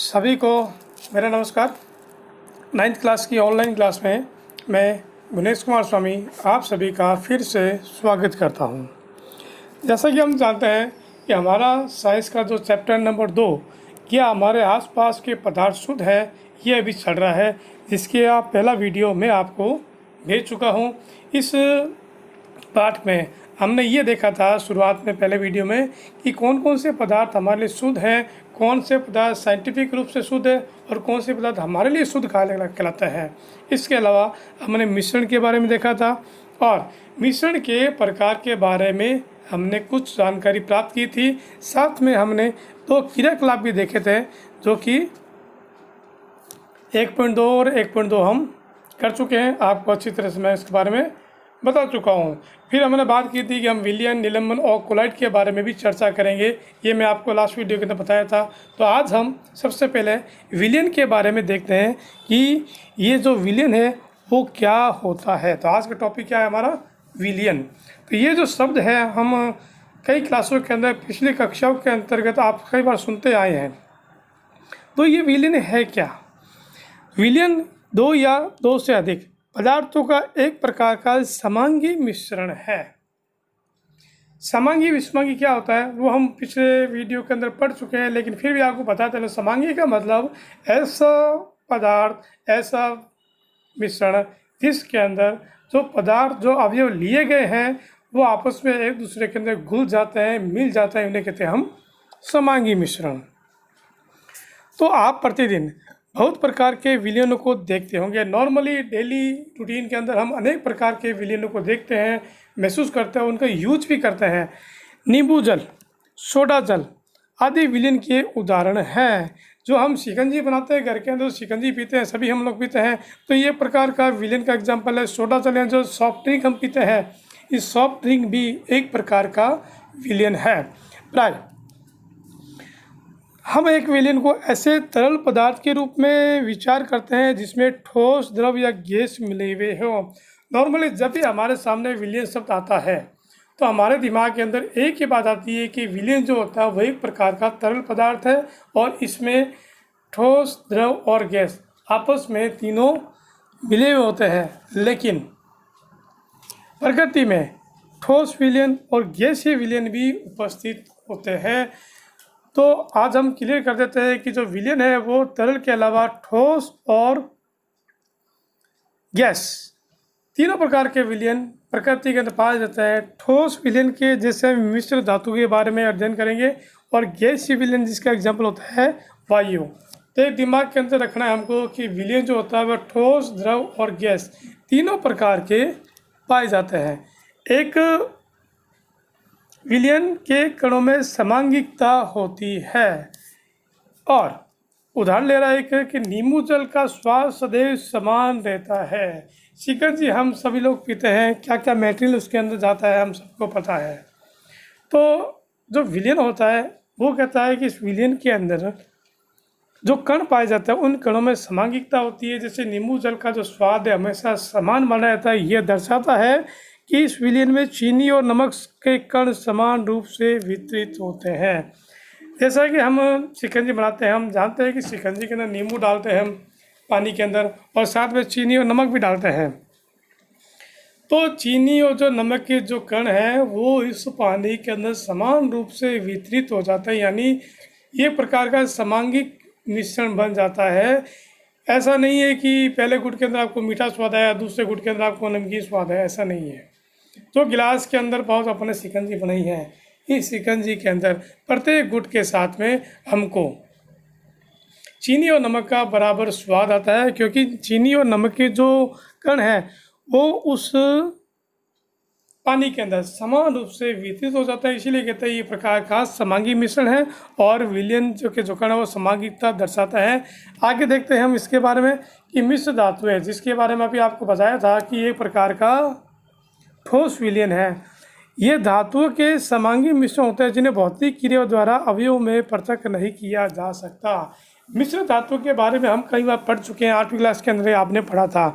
सभी को मेरा नमस्कार। 9th क्लास की ऑनलाइन क्लास में मैं गुणेश कुमार स्वामी आप सभी का फिर से स्वागत करता हूं। जैसा कि हम जानते हैं कि हमारा साइंस का जो चैप्टर नंबर 2 क्या हमारे आसपास के पदार्थ शुद्ध है, ये अभी चल रहा है, जिसके पहला वीडियो मैं आपको भेज चुका हूं। इस पाठ में हमने ये देखा था शुरुआत में पहले वीडियो में कि कौन कौन से पदार्थ हमारे लिए शुद्ध हैं, कौन से पदार्थ साइंटिफिक रूप से शुद्ध है और कौन से पदार्थ हमारे लिए शुद्ध कहलाता है। इसके अलावा हमने मिश्रण के बारे में देखा था और मिश्रण के प्रकार के बारे में हमने कुछ जानकारी प्राप्त की थी। साथ में हमने 2 क्रियाकलाप भी देखे थे, जो कि 1.2 और 1.2 हम कर चुके हैं। आपको अच्छी तरह से मैं इसके बारे में बता चुका हूँ। फिर हमने बात की थी कि हम विलयन, निलंबन और कोलाइड के बारे में भी चर्चा करेंगे। ये मैं आपको लास्ट वीडियो के अंदर बताया था। तो आज हम सबसे पहले विलयन के बारे में देखते हैं कि ये जो विलयन है वो क्या होता है। तो आज का टॉपिक क्या है हमारा, विलयन। तो ये जो शब्द है हम कई क्लासों के अंदर पिछली कक्षाओं के अंतर्गत आप कई बार सुनते आए हैं। तो ये विलयन है क्या? विलयन 2 या 2 से अधिक पदार्थों का एक प्रकार का समांगी मिश्रण है। समांगी विषमांगी क्या होता है वो हम पिछले वीडियो के अंदर पढ़ चुके हैं, लेकिन फिर भी आपको बताते हैं। समांगी का मतलब ऐसा पदार्थ, ऐसा मिश्रण जिसके अंदर जो पदार्थ, जो अवयव लिए गए हैं वो आपस में एक दूसरे के अंदर घुल जाते हैं, मिल जाते हैं, उन्हें कहते हैं हम समांगी मिश्रण। तो आप प्रतिदिन बहुत प्रकार के विलयनों को देखते होंगे। नॉर्मली डेली रूटीन के अंदर हम अनेक प्रकार के विलयनों को देखते हैं, महसूस करते हैं, उनका यूज भी करते हैं। नींबू जल, सोडा जल आदि विलयन के उदाहरण हैं। जो हम शिकंजी बनाते हैं घर के अंदर, शिकंजी पीते हैं, सभी हम लोग पीते हैं। तो ये प्रकार का विलयन का एग्जाम्पल है। सोडा जल है जो सॉफ्ट ड्रिंक हम पीते हैं, इस सॉफ्ट ड्रिंक भी एक प्रकार का विलयन है। प्राय हम एक विलयन को ऐसे तरल पदार्थ के रूप में विचार करते हैं जिसमें ठोस, द्रव या गैस मिले हुए हो। नॉर्मली जब भी हमारे सामने विलयन शब्द आता है तो हमारे दिमाग के अंदर एक ही बात आती है कि विलयन जो होता है वह एक प्रकार का तरल पदार्थ है और इसमें ठोस, द्रव और गैस आपस में तीनों मिले हुए होते हैं। लेकिन प्रकृति में ठोस विलयन और गैसीय विलयन भी उपस्थित होते हैं। तो आज हम क्लियर कर देते हैं कि जो विलयन है वो तरल के अलावा ठोस और गैस तीनों प्रकार के विलयन प्रकृति के अंदर पाए जाते हैं। ठोस विलयन के जैसे मिश्र धातु के बारे में अध्ययन करेंगे और गैसीय विलयन जिसका एग्जाम्पल होता है वायु। तो एक दिमाग के अंदर रखना है हमको कि विलयन जो होता है वह ठोस, द्रव और गैस तीनों प्रकार के पाए जाते हैं। एक विलयन के कणों में समांगिकता होती है और उदाहरण ले रहा है कि नींबू जल का स्वाद सदैव समान रहता है। शिकंजी हम सभी लोग पीते हैं, क्या क्या मटेरियल उसके अंदर जाता है हम सबको पता है। तो जो विलयन होता है वो कहता है कि इस विलयन के अंदर जो कण पाए जाते हैं उन कणों में समांगिकता होती है। जैसे नींबू जल का जो स्वाद है हमेशा समान बना रहता है। यह दर्शाता है कि इस विलयन में चीनी और नमक के कण समान रूप से वितरित होते हैं। जैसा कि हम शिकंजी बनाते हैं, हम जानते हैं कि शिकंजी के अंदर नींबू डालते हैं हम पानी के अंदर और साथ में चीनी और नमक भी डालते हैं। तो चीनी और जो नमक के जो कण हैं वो इस पानी के अंदर समान रूप से वितरित हो जाता है, यानी ये प्रकार का समांगिक मिश्रण बन जाता है। ऐसा नहीं है कि पहले गुट के अंदर आपको मीठा स्वाद आया, दूसरे गुट के अंदर आपको नमकीन स्वाद है, ऐसा नहीं है। जो गिलास के अंदर बहुत अपने शिकंजी बनाई है, इस शिकंजी के अंदर प्रत्येक गुट के साथ में हमको चीनी और नमक का बराबर स्वाद आता है, क्योंकि चीनी और नमक के जो कण हैं वो उस पानी के अंदर समान रूप से वितरित हो जाता है, इसीलिए कहते हैं ये प्रकार का समांगी मिश्रण है। और विलयन जो कण है वो समांगिकता दर्शाता है। आगे देखते हैं हम इसके बारे में कि मिश्र धातु है, जिसके बारे में अभी आपको बताया था कि एक प्रकार का ठोस विलयन है। ये धातुओं के समांगी मिश्रण होते हैं जिन्हें भौतिक क्रिया द्वारा अवयव में पृथक नहीं किया जा सकता। मिश्र धातु के बारे में हम कई बार पढ़ चुके हैं, 8वीं क्लास के अंदर आपने पढ़ा था।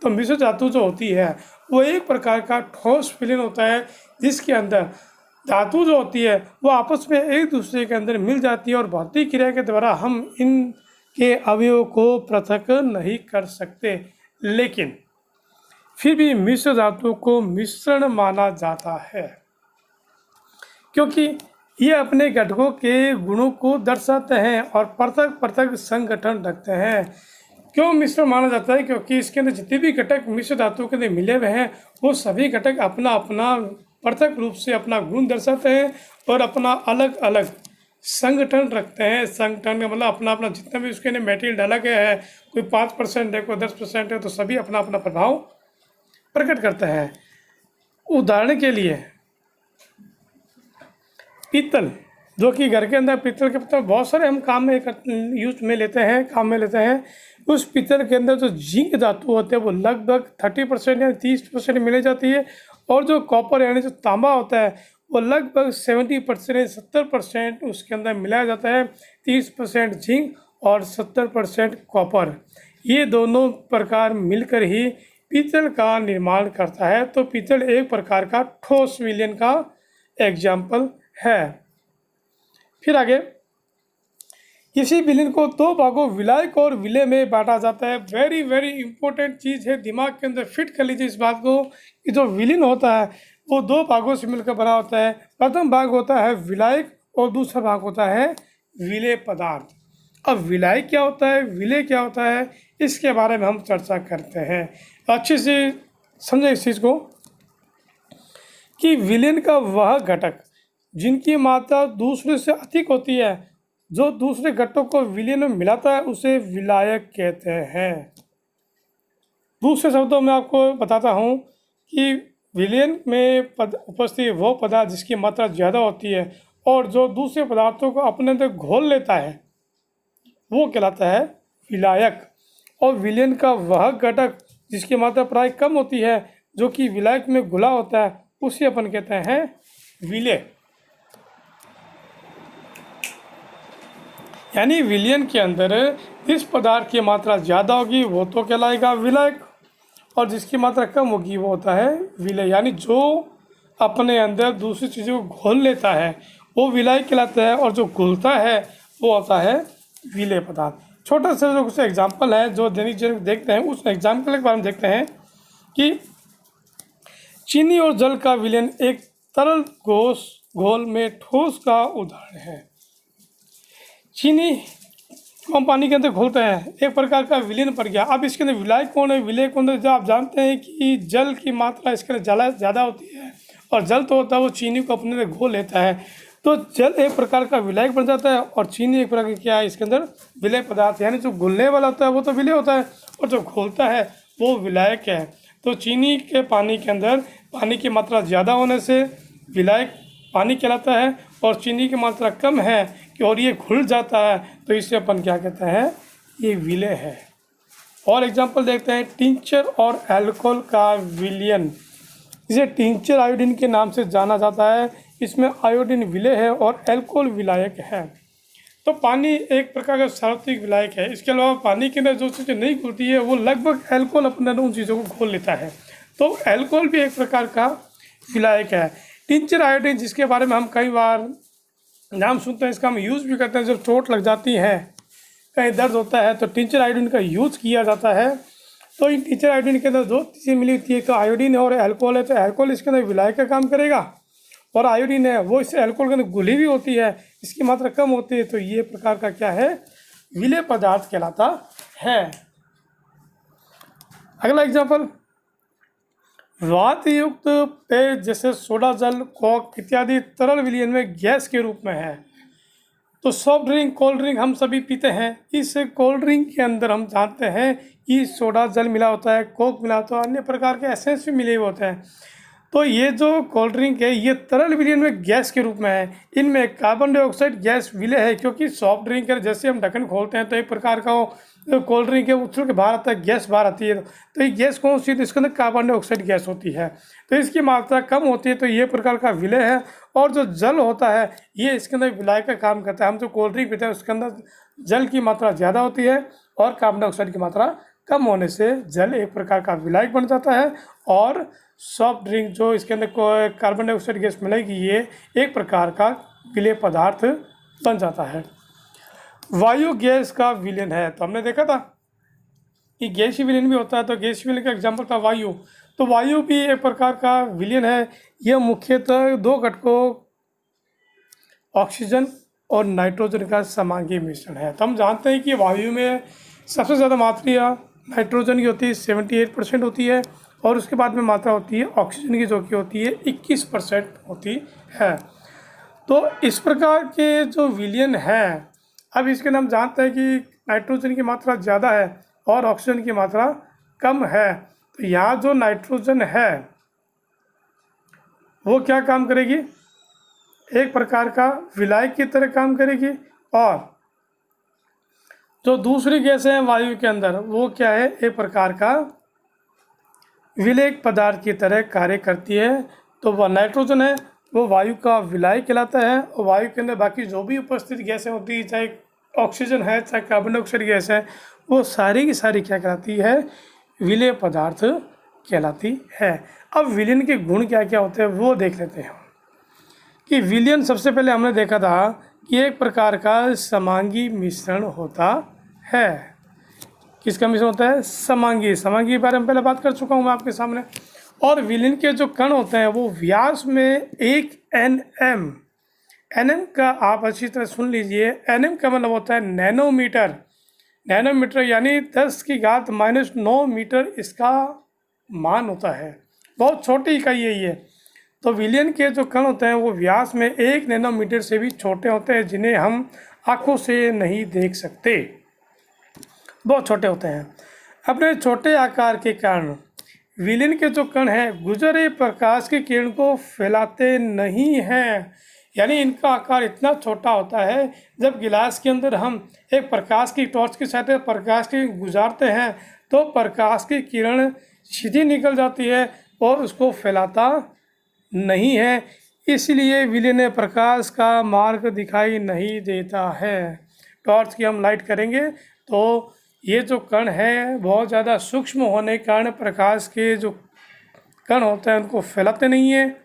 तो मिश्र धातु जो होती है वो एक प्रकार का ठोस विलयन होता है, जिसके अंदर धातु जो होती है वो आपस में एक दूसरे के अंदर मिल जाती है और भौतिक क्रिया के द्वारा हम इनके अवयवों को पृथक नहीं कर सकते। लेकिन फिर भी मिश्र धातु को मिश्रण माना जाता है, क्योंकि ये अपने घटकों के गुणों को दर्शाते हैं और पृथक पृथक संगठन रखते हैं। क्यों मिश्रण माना जाता है? क्योंकि इसके अंदर जितने भी घटक मिश्र धातु के अंदर मिले हुए हैं वो सभी घटक अपना अपना पृथक रूप से अपना गुण दर्शाते हैं और अपना अलग अलग संगठन रखते हैं। संगठन का मतलब अपना अपना जितना भी उसके अंदर मेटेरियल डाला गया है, कोई 5% है, कोई 10% है, तो सभी अपना अपना प्रभाव प्रकट करते हैं। उदाहरण के लिए पीतल, जो कि घर के अंदर पीतल के पत्थर बहुत सारे हम काम में यूज में लेते हैं, उस पीतल के अंदर जो जिंक धातु होते हैं वो लगभग 30% या 30% मिले जाती है। और जो कॉपर यानी जो तांबा होता है वो लगभग 70% या 70% उसके अंदर मिलाया जाता है। 30% जिंक और 70% कॉपर, ये दोनों प्रकार मिलकर ही पीतल का निर्माण करता है। तो पीतल एक प्रकार का ठोस विलयन का एग्जाम्पल है। फिर आगे, इसी विलयन को दो भागों विलायक और विलेय में बांटा जाता है। वेरी वेरी इंपॉर्टेंट चीज़ है, दिमाग के अंदर फिट कर लीजिए इस बात को कि जो विलयन होता है वो दो भागों से मिलकर बना होता है। प्रथम भाग होता है विलायक और दूसरा भाग होता है विलेय पदार्थ। अब विलायक क्या होता है, विलेय क्या होता है, इसके बारे में हम चर्चा करते हैं। अच्छे से समझे इस चीज़ को कि विलयन का वह घटक जिनकी मात्रा दूसरे से अधिक होती है, जो दूसरे घटकों को विलयन में मिलाता है, उसे विलायक कहते हैं। दूसरे शब्दों में आपको बताता हूँ कि विलयन में उपस्थित वो पदार्थ जिसकी मात्रा ज़्यादा होती है और जो दूसरे पदार्थों को अपने अंदर घोल लेता है वो कहलाता है विलायक। और विलयन का वह घटक जिसकी मात्रा प्राय कम होती है, जो कि विलायक में घुला होता है, उसे अपन कहते हैं विलेय। यानी विलयन के अंदर जिस पदार्थ की मात्रा ज़्यादा होगी वो तो कहलाएगा विलायक, और जिसकी मात्रा कम होगी वो होता है विलेय। यानी जो अपने अंदर दूसरी चीज़ों को घोल लेता है वो विलायक कहलाता है, और जो घुलता है वो होता है विलेय पदार्थ। छोटा सा जो कुछ एग्जाम्पल है जो दैनिक जीवन में देखते हैं, उस एग्जाम्पल के बारे में देखते हैं कि चीनी और जल का विलयन एक तरल घोल में ठोस का उदाहरण है। चीनी को हम पानी के अंदर घोलते हैं, एक प्रकार का विलयन पड़ गया। अब इसके अंदर विलायक कौन है, विलेय कौन है? जो आप जानते हैं कि जल की मात्रा इसके अंदर ज़्यादा होती है और जल तो होता है वो चीनी को अपने अंदर घोल लेता है, तो जल एक प्रकार का विलायक बन जाता है और चीनी एक प्रकार का क्या है, इसके अंदर विलेय पदार्थ। यानी जो घुलने वाला होता है वो तो विलेय होता है और जो घोलता है वो विलायक है। तो चीनी के पानी के अंदर पानी की मात्रा ज़्यादा होने से विलायक पानी कहलाता है, और चीनी की मात्रा कम है कि और ये घुल जाता है, तो इसे अपन क्या कहते हैं, ये विलेय है। और एग्जांपल देखते हैं, टिंचर और अल्कोहल का विलयन। इसे टिंचर आयोडीन के नाम से जाना जाता है। इसमें आयोडीन विलेय है और अल्कोहल विलायक है। तो पानी एक प्रकार का सार्वत्रिक विलायक है। इसके अलावा पानी के अंदर जो चीज़ें नहीं घुलती है वो लगभग अल्कोहल अपने अंदर उन चीज़ों को घोल लेता है, तो अल्कोहल भी एक प्रकार का विलायक है। टिंचर आयोडीन, जिसके बारे में हम कई बार नाम सुनते हैं, इसका हम यूज़ भी करते हैं। जब चोट लग जाती है, कहीं दर्द होता है, तो टिंचर आयोडीन का यूज़ किया जाता है। तो इन टिंचर आयोडीन के अंदर दो चीज़ें मिली होती है, तो आयोडीन है और अल्कोहल है। तो अल्कोहल इसके अंदर विलायक का काम करेगा और आयोडीन है वो इससे अल्कोहल के अंदर घुली हुई होती है, इसकी मात्रा कम होती है, तो ये प्रकार का क्या है, विलेय पदार्थ कहलाता है। अगला एग्जाम्पल, वातयुक्त पेय जैसे सोडा जल, कोक इत्यादि तरल विलयन में गैस के रूप में है। तो सॉफ्ट ड्रिंक, कोल्ड ड्रिंक हम सभी पीते हैं। इस कोल्ड ड्रिंक के अंदर हम जानते हैं कि सोडा जल मिला होता है, कोक मिला होता है, अन्य प्रकार के एसेंस भी मिले हुए होते हैं। तो ये जो कोल्ड ड्रिंक है ये तरल विलयन में गैस के रूप में है। इनमें कार्बन डाइऑक्साइड गैस विलय है, क्योंकि सॉफ्ट ड्रिंक है जैसे हम ढक्कन खोलते हैं तो एक प्रकार का वो कोल्ड ड्रिंक है उछल के बाहर आता है, गैस बाहर आती है। तो ये गैस कौन सी है? तो इसके अंदर कार्बन डाइऑक्साइड गैस होती है, तो इसकी मात्रा कम होती है, तो ये प्रकार का विलय है। और जो जल होता है ये इसके अंदर विलाय का काम करता है। हम जो कोल्ड ड्रिंक पीते हैं उसके अंदर जल की मात्रा ज़्यादा होती है और कार्बन डाइऑक्साइड की मात्रा कम होने से जल एक प्रकार का विलायक बन जाता है। और सॉफ्ट ड्रिंक जो इसके अंदर कार्बन डाइऑक्साइड गैस मिलेगी ये एक प्रकार का विलेय पदार्थ बन जाता है। वायु गैस का विलयन है, तो हमने देखा था कि गैसीय विलयन भी होता है, तो गैसीय विलयन का एग्जाम्पल था वायु। तो वायु भी एक प्रकार का विलयन है। यह मुख्यतः दो घटकों ऑक्सीजन और नाइट्रोजन का समांगी मिश्रण है। तो हम जानते हैं कि वायु में सबसे ज़्यादा मात्रा नाइट्रोजन की होती है, 78% होती है, और उसके बाद में मात्रा होती है ऑक्सीजन की, जो कि होती है 21% होती है। तो इस प्रकार के जो विलयन हैं, अब इसके नाम जानते हैं कि नाइट्रोजन की मात्रा ज़्यादा है और ऑक्सीजन की मात्रा कम है। तो यहाँ जो नाइट्रोजन है वो क्या काम करेगी? एक प्रकार का विलायक की तरह काम करेगी। और जो दूसरी गैसें हैं वायु के अंदर वो क्या है? एक प्रकार का विलेयक पदार्थ की तरह कार्य करती है। तो वह नाइट्रोजन है वो वायु का विलायक कहलाता है, और वायु के अंदर बाकी जो भी उपस्थित गैसें होती है, चाहे ऑक्सीजन है चाहे कार्बन डाइऑक्साइड गैस है, वो सारी की सारी क्या कहलाती है? विलेय पदार्थ कहलाती है। अब विलयन के गुण क्या क्या होते हैं वो देख लेते हैं। कि विलयन सबसे पहले हमने देखा था कि एक प्रकार का समांगी मिश्रण होता है। किसका मिश्रण होता है? समांगी। समांगी के बारे में पहले बात कर चुका हूँ मैं आपके सामने। और विलयन के जो कण होते हैं वो व्यास में 1 nm, nm का आप अच्छी तरह सुन लीजिए, nm का मतलब होता है नैनोमीटर। नैनोमीटर यानी 10⁻⁹ मीटर इसका मान होता है, बहुत छोटी इकाई है ये। तो विलयन के जो कण होते हैं वो व्यास में 1 नैनोमीटर से भी छोटे होते हैं, जिन्हें हम आँखों से नहीं देख सकते, बहुत छोटे होते हैं। अपने छोटे आकार के कारण विलयन के जो कण हैं गुजरे प्रकाश की किरण को फैलाते नहीं हैं, यानी इनका आकार इतना छोटा होता है जब गिलास के अंदर हम एक प्रकाश की टॉर्च की सहायता प्रकाश की गुजारते हैं तो प्रकाश की किरण सीधी निकल जाती है और उसको फैलाता नहीं है। इसलिए विलयन प्रकाश का मार्ग दिखाई नहीं देता है। टॉर्च की हम लाइट करेंगे तो ये जो कण है बहुत ज़्यादा सूक्ष्म होने के कारण प्रकाश के जो कण होते हैं उनको फैलाते नहीं है,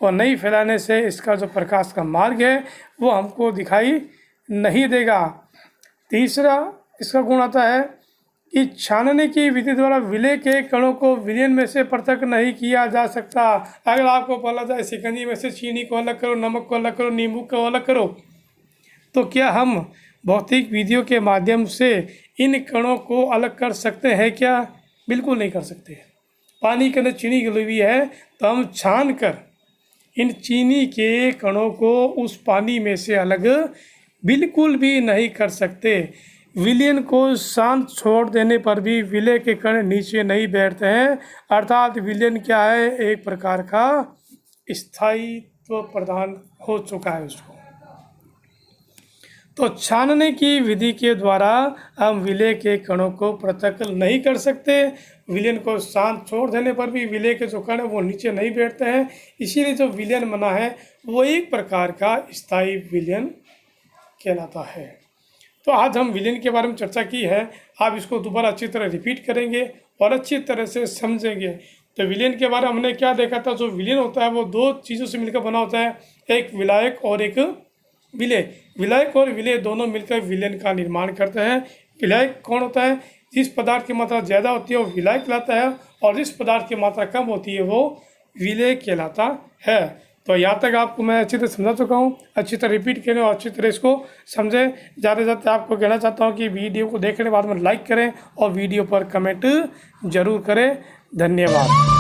और नहीं फैलाने से इसका जो प्रकाश का मार्ग है वो हमको दिखाई नहीं देगा। तीसरा इसका गुण आता है कि छानने की विधि द्वारा विलय के कणों को विलयन में से पृथक नहीं किया जा सकता। अगर आपको बोला जाए शिकंजी में से चीनी को अलग करो, नमक को अलग करो, नींबू को अलग करो, तो क्या हम भौतिक विधियों के माध्यम से इन कणों को अलग कर सकते हैं क्या? बिल्कुल नहीं कर सकते। पानी के अंदर चीनी घुली हुई है तो हम छान कर इन चीनी के कणों को उस पानी में से अलग बिल्कुल भी नहीं कर सकते। विलयन को शांत छोड़ देने पर भी विलय के कण नीचे नहीं बैठते हैं, अर्थात विलयन क्या है? एक प्रकार का स्थायित्व प्रदान हो चुका है उसको। तो छानने की विधि के द्वारा हम विलय के कणों को पृथक नहीं कर सकते। विलयन को शांत छोड़ देने पर भी विलय के जो कण है वो नीचे नहीं बैठते हैं, इसीलिए जो विलयन बना है वो एक प्रकार का स्थायी विलयन कहलाता है। तो आज हम विलयन के बारे में चर्चा की है, आप इसको दोबारा अच्छी तरह रिपीट करेंगे और अच्छी तरह से समझेंगे। तो विलयन के बारे में हमने क्या देखा था? जो विलयन होता है वो दो चीज़ों से मिलकर बना होता है, एक विलायक और एक विलय। विलायक और विलय दोनों मिलकर विलयन का निर्माण करते हैं। विलायक कौन होता है? जिस पदार्थ की मात्रा ज़्यादा होती है वो विलायक कहलाता है, और जिस पदार्थ की मात्रा कम होती है वो विलय कहलाता है। तो यहाँ तक आपको मैं अच्छी तरह समझा चुका हूँ, अच्छी तरह रिपीट करें और अच्छी तरह इसको समझें। ज़्यादा से ज़्यादा आपको कहना चाहता हूँ कि वीडियो को देखने के बाद में लाइक करें और वीडियो पर कमेंट ज़रूर करें। धन्यवाद।